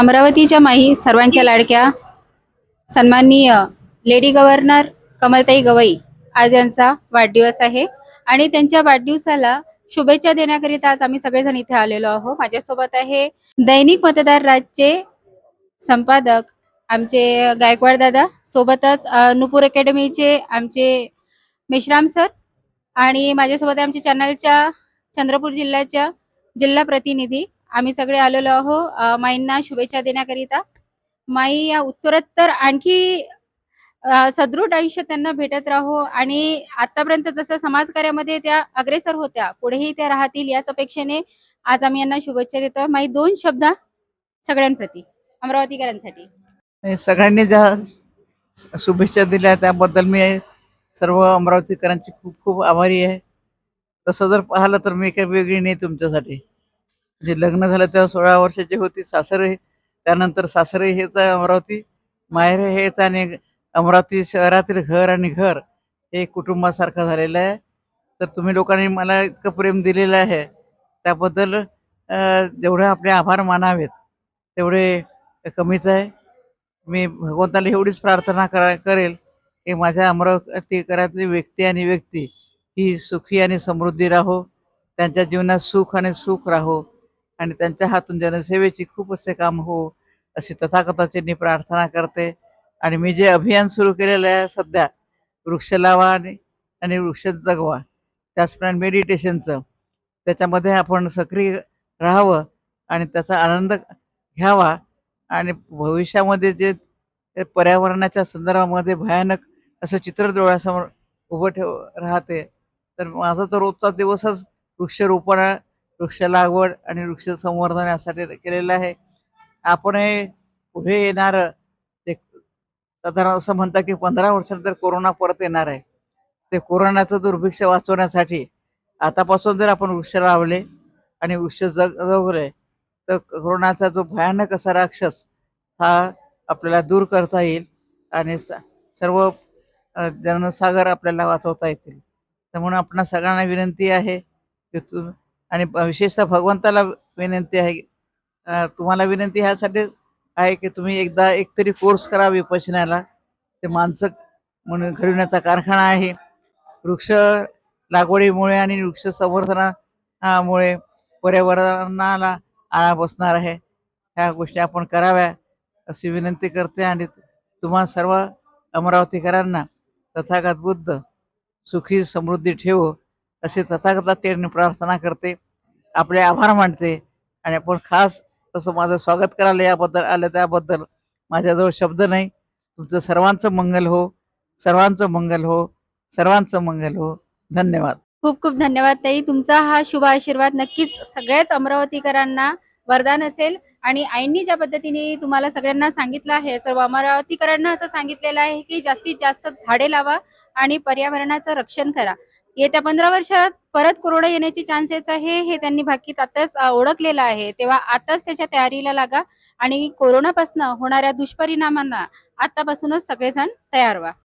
अमरावतीच्या माई सर्वांच्या लाडक्या सन्माननीय लेडी गव्हर्नर कमलताई गवई आज यांचा वाढदिवस आहे आणि त्यांच्या वाढदिवसाला शुभेच्छा देण्याकरिता आज आम्ही सगळेजण इथे आलेलो आहोत। माझ्यासोबत आहे दैनिक मतदार राजचे संपादक आमचे गायकवाड दादा, सोबतच नुपूर अकॅडमीचे आमचे मेश्राम सर आणि माझ्यासोबत आमच्या चॅनलच्या चंद्रपूर जिल्ह्याच्या जिल्हा प्रतिनिधी। आम्ही सगळे आलेलो आहोत माईंना शुभेच्छा देण्याकरिता। माई या उत्तरोत्तर आणखी सदृढ आयुष्य त्यांना भेटत राहो आणि आतापर्यंत जसं समाजकार्यामध्ये त्या अग्रेसर होत्या पुढेही त्या राहतील याच अपेक्षेने आज आम्ही यांना शुभेच्छा देतो। माई दोन शब्द सगळ्यांप्रती अमरावतीकरांसाठी। सगळ्यांनी ज्या शुभेच्छा दिल्या त्याबद्दल मी सर्व अमरावतीकरांची खूप खूप आभारी आहे। तसं जर पाहिलं तर मी काही वेगळी नाही तुमच्यासाठी। म्हणजे लग्न झालं तेव्हा 16 वर्षाची होती, सासरे त्यानंतर सासरे हेच आहे अमरावती, माहेर हेच आणि अमरावती शहरातील घर आणि घर हे कुटुंबासारखं झालेलं आहे। तर तुम्ही लोकांनी मला इतकं प्रेम दिलेलं आहे त्याबद्दल जेवढे आपले आभार मानावेत तेवढे कमीच आहे। मी भगवंताला एवढीच प्रार्थना करेल की माझ्या अमरावतीकरातली व्यक्ती आणि व्यक्ती ही सुखी आणि समृद्धी राहो, त्यांच्या जीवनात सुख आणि सुख राहो आणि त्यांच्या हातून जनसेवेची खूप असे काम हो अशी तथागताची मी प्रार्थना करते। आणि मी जे अभियान सुरू केलेलं आहे सध्या, वृक्ष लावा आणि वृक्ष जगवा, त्याचप्रमाणे मेडिटेशनचं, त्याच्यामध्ये आपण सक्रिय राहावं आणि त्याचा आनंद घ्यावा। आणि भविष्यामध्ये जे पर्यावरणाच्या संदर्भामध्ये भयानक असं चित्र डोळ्यासमोर उभं राहते, तर माझा तर रोजचा दिवसच वृक्षरोपण, वृक्ष लागवड आणि वृक्ष संवर्धन यासाठी केलेलं आहे। आपण हे पुढे येणार ते साधारण असं म्हणतात की 15 वर्षानंतर कोरोना परत येणार आहे। ते कोरोनाचं दुर्भिक्ष वाचवण्यासाठी आतापासून जर आपण वृक्ष लावले आणि वृक्ष जगवले तर कोरोनाचा जो भयानक असा राक्षस हा आपल्याला दूर करता येईल आणि सर्व जनसागर आपल्याला वाचवता येतील। त्यामुळे आपणा सगळ्यांना विनंती आहे की आणि विशेषतः भगवंताला विनंती आहे, तुम्हाला विनंती ह्यासाठी आहे की तुम्ही एकदा एकतरी कोर्स करा विपश्यनाला। ते मानसिक म्हणून घडविण्याचा कारखाना आहे। वृक्ष लागवडीमुळे आणि वृक्ष संवर्धनामुळे पर्यावरणाला आळा बसणार आहे। ह्या गोष्टी आपण कराव्या अशी विनंती करते आणि तुम्हा सर्व अमरावतीकरांना तथागत बुद्ध सुखी समृद्धी ठेवो असे तथागतांनी प्रार्थना करते, आपले आभार मानते। आणि आपण खास तसं माझं स्वागत करायला याबद्दल आलं त्याबद्दल माझ्याजवळ शब्द नाही। तुमचं सर्वांचं मंगल हो, सर्वांचं मंगल हो, सर्वांचं मंगल हो। धन्यवाद। खूप खूप धन्यवाद ताई, तुमचा हा शुभ आशीर्वाद नक्कीच सगळ्याच अमरावतीकरांना वरदान असेल। आणि आईंनी ज्या पद्धतीने तुम्हाला सगळ्यांना सांगितलं आहे, सर्व अमरावतीकरांना असं सांगितलेलं आहे की जास्तीत जास्त झाडे लावा आणि पर्यावरणाचं रक्षण करा। येत्या 15 वर्षात परत कोरोना येण्याची चान्सेस आहे हे त्यांनी भाकीत आताच ओळखलेलं आहे, तेव्हा आताच त्याच्या तयारीला लागा आणि कोरोनापासून होणाऱ्या दुष्परिणामांना आतापासूनच सगळेजण तयार व्हा।